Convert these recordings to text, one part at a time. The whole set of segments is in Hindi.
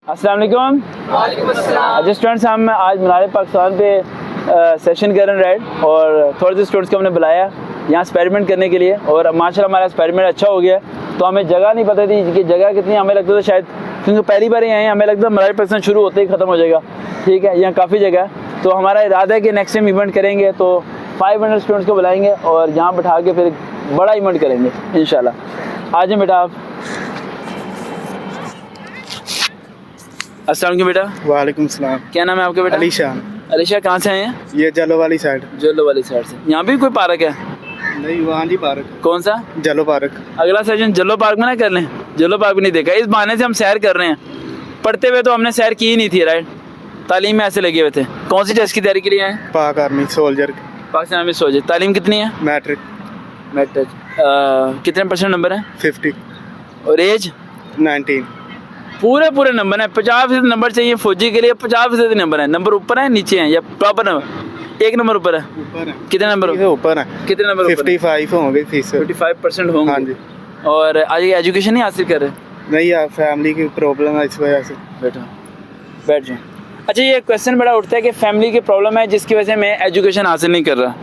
अस्सलाम वालेकुम। अच्छा स्टूडेंट्स, हम आज मीनार पाकिस्तान पे सेशन कर रहे हैं राइट, और थोड़े से स्टूडेंट्स को हमने बुलाया यहाँ एक्सपेरिमेंट करने के लिए, और माशाल्लाह हमारा एक्सपेरिमेंट अच्छा हो गया। तो हमें जगह नहीं पता थी कि जगह कितनी, हमें लगता था शायद क्योंकि पहली बार यहाँ हमें लगता है मीनार पाकिस्तान शुरू होते ही ख़त्म हो जाएगा। ठीक है, यहाँ काफ़ी जगह है, तो हमारा इरादा है कि नेक्स्ट टाइम इवेंट करेंगे तो 500 स्टूडेंट्स को बुलाएंगे और यहाँ बैठा के फिर बड़ा इवेंट करेंगे इंशाल्लाह। आ जाए बेटा आप। अस्सलाम वालेकुम बेटा। वालेकुम सलाम। क्या नाम है आपका बेटा? अलीशान। अलीशा, कहाँ से आए हैं? ये जलो वाली साइड। जलो वाली साइड से। यहाँ भी कोई पार्क है? नहीं, वहाँ जी पार्क। कौन सा? जलो पार्क। अगला सेशन जलो पार्क में ना कर लें। जलो पार्क भी नहीं देखा, इस बहाने से हम सैर कर रहे हैं। पढ़ते हुए तो हमने सैर की ही नहीं थी राइट, तालीम में ऐसे लगे हुए थे। कौन सी टेस्ट की तैयारी के लिए आए? पाक army soldier. Pakistan army soldier. तालीम कितनी है? मैट्रिक। मैट्रिक। कितने % नंबर है? 50। और एज? 19। पूरे नंबर है। 50% नंबर चाहिए फौजी के लिए। 50% नंबर है। नंबर ऊपर है नीचे है या प्रॉपर नंबर? एक नंबर ऊपर है। ऊपर है। कितने नंबर ऊपर है? कितने नंबर? 55 होंगे फीस। 55% होंगे। हाँ जी। और आज ये एजुकेशन नहीं हासिल कर रहे? नहीं यार, फैमिली की प्रॉब्लम है, इस वजह से। बैठ जाओ। अच्छा, ये क्वेश्चन बड़ा उठता है कि फैमिली की प्रॉब्लम है जिसकी वजह से मैं एजुकेशन हासिल नहीं कर रहा।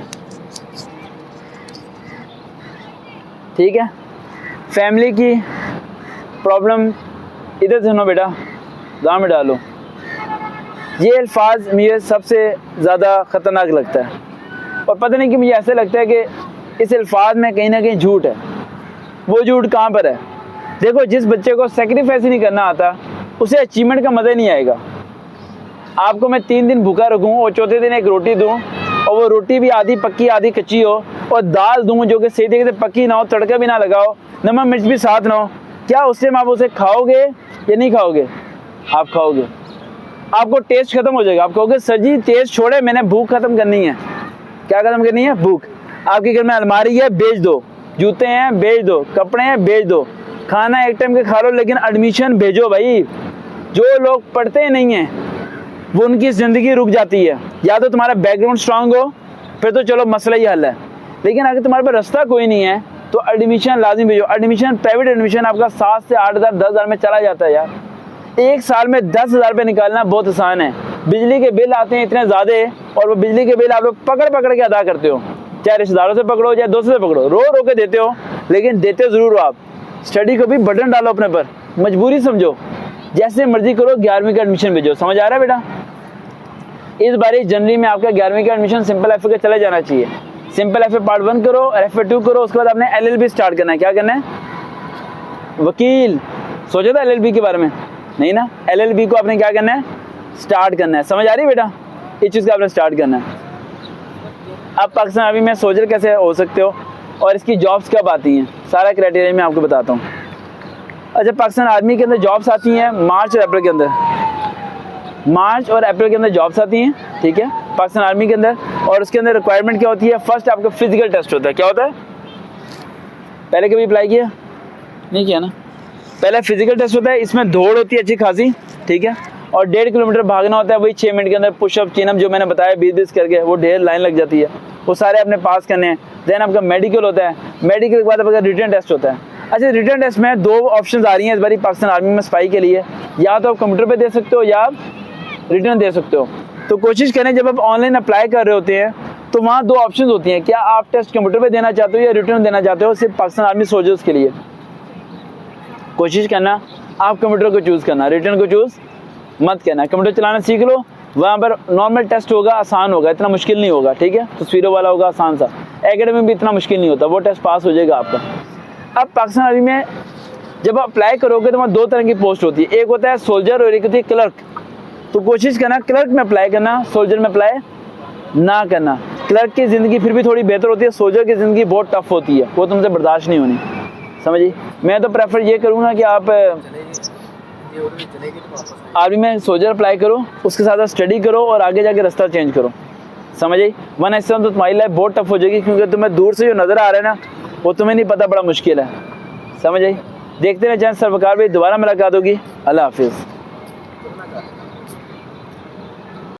ठीक है, फैमिली की प्रॉब्लम इधर सुनो बेटा, दाम में डालो। ये अल्फाज मुझे सबसे ज़्यादा ख़तरनाक लगता है, और पता नहीं कि मुझे ऐसा लगता है कि इस अल्फाज में कहीं ना कहीं झूठ है। वो झूठ कहाँ पर है? देखो, जिस बच्चे को सेक्रीफाइस ही नहीं करना आता उसे अचीवमेंट का मज़ा नहीं आएगा। आपको मैं 3 दिन भूखा रखूँ और चौथे दिन एक रोटी दूँ, और वो रोटी भी आधी पक्की आधी कच्ची हो, और दाल दूँ जो कि सही तरीके से पक्की ना हो, तड़का भी ना लगाओ, नमक मिर्च भी साथ ना हो, क्या उस टाइम आप उसे खाओगे या नहीं खाओगे? आप खाओगे। आपको टेस्ट खत्म हो जाएगा। आप कहोगे सर जी टेस्ट छोड़े, मैंने भूख खत्म करनी है। क्या खत्म करनी है? भूख। आपके घर में अलमारी है, बेच दो। जूते हैं, बेच दो। कपड़े हैं, बेच दो। खाना एक टाइम के खा लो, लेकिन एडमिशन भेजो भाई। जो लोग पढ़ते नहीं हैं वो उनकी ज़िंदगी रुक जाती है। या तो तुम्हारा बैकग्राउंड स्ट्रांग हो, फिर तो चलो मसला ही हल है, लेकिन अगर तुम्हारे पास रास्ता कोई नहीं है तो एडमिशन लाजिम भेजो। एडमिशन, प्राइवेट एडमिशन आपका 7 से 8 हज़ार 10 हज़ार में चला जाता है यार। एक साल में 10 हज़ार रुपये निकालना बहुत आसान है। बिजली के बिल आते हैं इतने ज़्यादा, और वो बिजली के बिल आप लोग पकड़ के अदा करते हो, चाहे रिश्तेदारों से पकड़ो चाहे दोस्तों से पकड़ो, रो के देते हो, लेकिन देते ज़रूर हो आप। स्टडी को भी बटन डालो अपने पर, मजबूरी समझो, जैसे मर्जी करो 11वीं का एडमिशन भेजो। समझ आ रहा है बेटा? इस बार जनवरी में आपका 11वीं का एडमिशन सिंपल एफ का चला जाना चाहिए। सिंपल एफ पार्ट 1 करो और एफ 2 करो, उसके बाद आपने LLB स्टार्ट करना है। क्या करना है? वकील। सोचा था LLB के बारे में? नहीं ना, LLB को आपने क्या करना है? स्टार्ट करना है। समझ आ रही है बेटा? इस चीज़ का आपने स्टार्ट करना है। अब पाकिस्तान आर्मी में सोल्जर कैसे हो सकते हो और इसकी जॉब्स कब आती हैं, सारा क्राइटेरिया मैं आपको बताता हूँ। अच्छा, पाकिस्तान आर्मी के अंदर जॉब्स आती हैं मार्च और अप्रैल के अंदर। मार्च और अप्रैल के अंदर जॉब्स आती हैं, ठीक है, पाकिस्तान आर्मी के अंदर। और उसके अंदर रिक्वायरमेंट क्या होती है? फर्स्ट आपका फिजिकल टेस्ट होता है। क्या होता है? पहले कभी अप्लाई किया? नहीं किया ना? पहले फिजिकल टेस्ट होता है, इसमें दौड़ होती है अच्छी खासी, ठीक है, और 1.5 किलोमीटर भागना होता है, वही 6 मिनट के अंदर। पुशअप चिनअप जो मैंने बताया 20-20 करके, वो ढेर लाइन लग जाती है, वो सारे आपने पास करने हैं। देन आपका मेडिकल होता है, मेडिकल के बाद आपका रिटन टेस्ट होता है। अच्छा, रिटन टेस्ट में 2 ऑप्शन आ रही हैं इस बारी पाकिस्तान आर्मी में स्पाई के लिए, या तो आप कंप्यूटर पर दे सकते हो या आप रिटर्न दे सकते हो। तो कोशिश करें जब आप ऑनलाइन अप्लाई कर रहे होते हैं तो वहाँ 2 ऑप्शन होती हैं, क्या आप टेस्ट कंप्यूटर पे देना चाहते हो या रिटर्न देना चाहते हो। सिर्फ पाकिस्तान आर्मी सोल्जर्स के लिए कोशिश करना आप कंप्यूटर को चूज़ करना, रिटर्न को चूज़ मत करना। कंप्यूटर चलाना सीख लो, वहाँ पर नॉर्मल टेस्ट होगा, आसान होगा, इतना मुश्किल नहीं होगा, ठीक है, तस्वीरों वाला होगा, आसान सा। एकेडमी भी इतना मुश्किल नहीं होता, वो टेस्ट पास हो जाएगा आपका। अब पाकिस्तान आर्मी में जब आप अप्लाई करोगे तो वहाँ 2 तरह की पोस्ट होती है, एक होता है सोल्जर और एक होती है क्लर्क। तो कोशिश करना क्लर्क में अप्लाई करना, सोल्जर में अप्लाई ना करना। क्लर्क की ज़िंदगी फिर भी थोड़ी बेहतर होती है, सोल्जर की ज़िंदगी बहुत टफ होती है, वो तुमसे बर्दाश्त नहीं होनी। समझिए, मैं तो प्रेफर ये करूँगा कि आप आर्मी में सोल्जर अप्लाई करो, उसके साथ स्टडी करो और आगे जाके रास्ता चेंज करो। समझिए, वरना इससे तो तुम्हारी लाइफ बहुत टफ हो जाएगी, क्योंकि तुम्हें दूर से जो नज़र आ रहा है ना वो तुम्हें नहीं पता, बड़ा मुश्किल है। समझिए, देखते रहे चैनल सरवकार भाई, दोबारा मुलाकात होगी। अल्लाह हाफिज़।